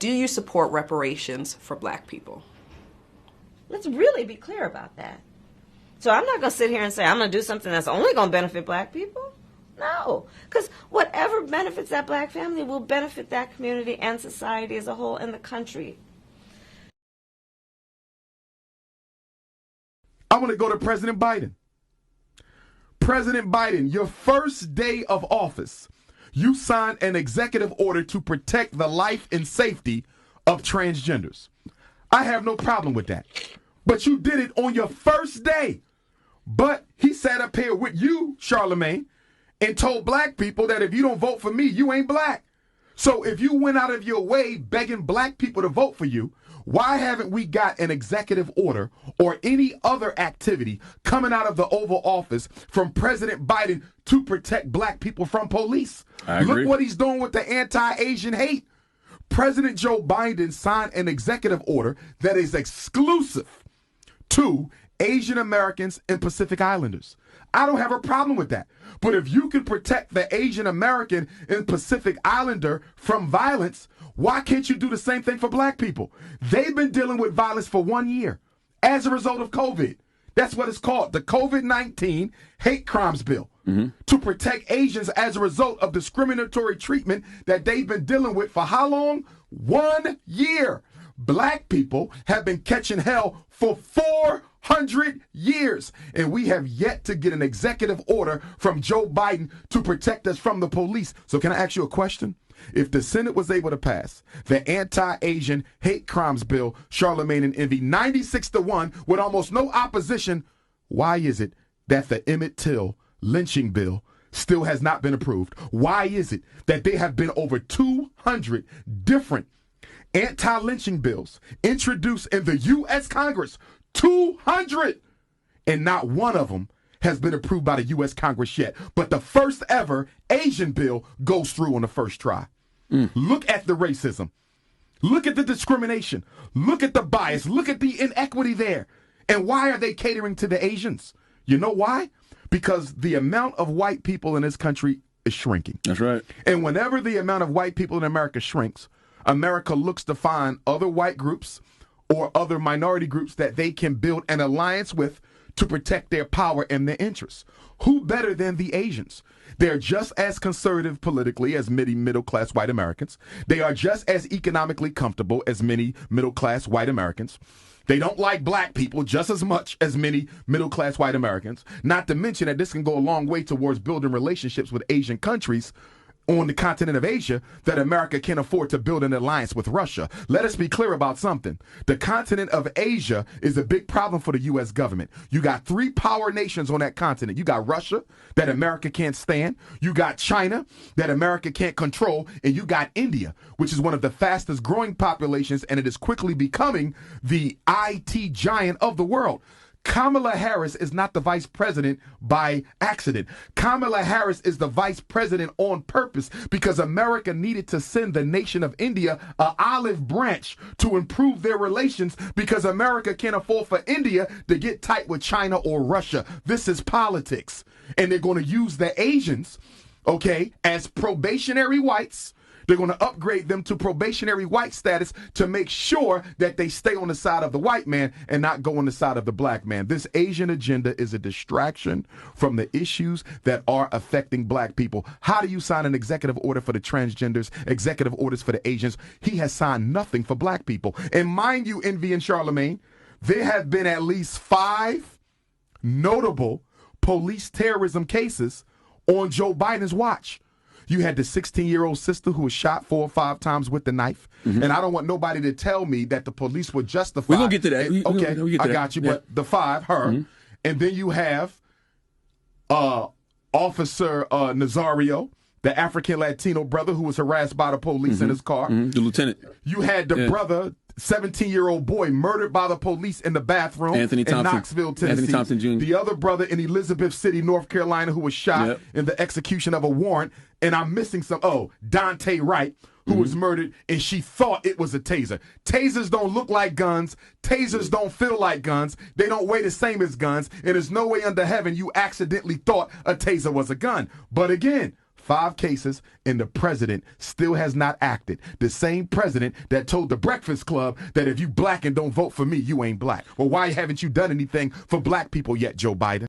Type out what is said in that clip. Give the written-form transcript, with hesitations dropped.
Do you support reparations for black people? Let's really be clear about that. So I'm not going to sit here and say I'm going to do something that's only going to benefit black people. No, because whatever benefits that black family will benefit that community and society as a whole and the country. I want to go to President Biden. President Biden, your first day of office, you signed an executive order to protect the life and safety of transgenders. I have no problem with that. But you did it on your first day. But he sat up here with you, Charlamagne, and told black people that if you don't vote for me, you ain't black. So if you went out of your way begging black people to vote for you, why haven't we got an executive order or any other activity coming out of the Oval Office from President Biden to protect black people from police? I agree. Look what he's doing with the anti-Asian hate. President Joe Biden signed an executive order that is exclusive to Asian Americans and Pacific Islanders. I don't have a problem with that. But if you can protect the Asian American and Pacific Islander from violence, why can't you do the same thing for black people? They've been dealing with violence for 1 year as a result of COVID. That's what it's called, the COVID-19 Hate Crimes Bill, to protect Asians as a result of discriminatory treatment that they've been dealing with for how long? 1 year. Black people have been catching hell for 400 years, and we have yet to get an executive order from Joe Biden to protect us from the police. So can I ask you a question? If the Senate was able to pass the anti-Asian hate crimes bill, Charlamagne and Envy, 96-1 with almost no opposition, why is it that the Emmett Till lynching bill still has not been approved? Why is it that there have been over 200 different anti-lynching bills introduced in the U.S. Congress? 200! And not one of them has been approved by the U.S. Congress yet. But the first ever Asian bill goes through on the first try. Look at the racism. Look at the discrimination. Look at the bias. Look at the inequity there. And why are they catering to the Asians? You know why? Because the amount of white people in this country is shrinking. That's right. And whenever the amount of white people in America shrinks, America looks to find other white groups or other minority groups that they can build an alliance with to protect their power and their interests. Who better than the Asians? They're just as conservative politically as many middle-class white Americans. They are just as economically comfortable as many middle-class white Americans. They don't like black people just as much as many middle-class white Americans. Not to mention that this can go a long way towards building relationships with Asian countries on the continent of Asia that America can't afford to build an alliance with Russia. Let us be clear about something. The continent of Asia is a big problem for the U.S. government. You got 3 power nations on that continent. You got Russia that America can't stand. You got China that America can't control. And you got India, which is one of the fastest growing populations, and it is quickly becoming the IT giant of the world. Kamala Harris is not the vice president by accident. Kamala Harris is the vice president on purpose because America needed to send the nation of India an olive branch to improve their relations because America can't afford for India to get tight with China or Russia. This is politics. And they're going to use the Asians, okay, as probationary whites. They're going to upgrade them to probationary white status to make sure that they stay on the side of the white man and not go on the side of the black man. This Asian agenda is a distraction from the issues that are affecting black people. How do you sign an executive order for the transgenders, executive orders for the Asians? He has signed nothing for black people. And mind you, Envy and Charlamagne, there have been at least 5 notable police terrorism cases on Joe Biden's watch. You had the 16-year-old sister who was shot 4 or 5 times with the knife. And I don't want nobody to tell me that the police would justify. We're going to get to that. Okay, I got you. Yeah. But the 5, her. And then you have Officer Nazario, the African Latino brother who was harassed by the police in his car. The lieutenant. You had the brother, 17-year-old boy, murdered by the police in the bathroom in Knoxville, Tennessee. Anthony Thompson Jr. The other brother in Elizabeth City, North Carolina, who was shot in the execution of a warrant. And I'm missing some. Dante Wright, who was murdered, and she thought it was a taser. Tasers don't look like guns. Tasers don't feel like guns. They don't weigh the same as guns. And there's no way under heaven you accidentally thought a taser was a gun. But again, 5 cases, and the president still has not acted. The same president that told the Breakfast Club that if you black and don't vote for me, you ain't black. Well, why haven't you done anything for black people yet, Joe Biden?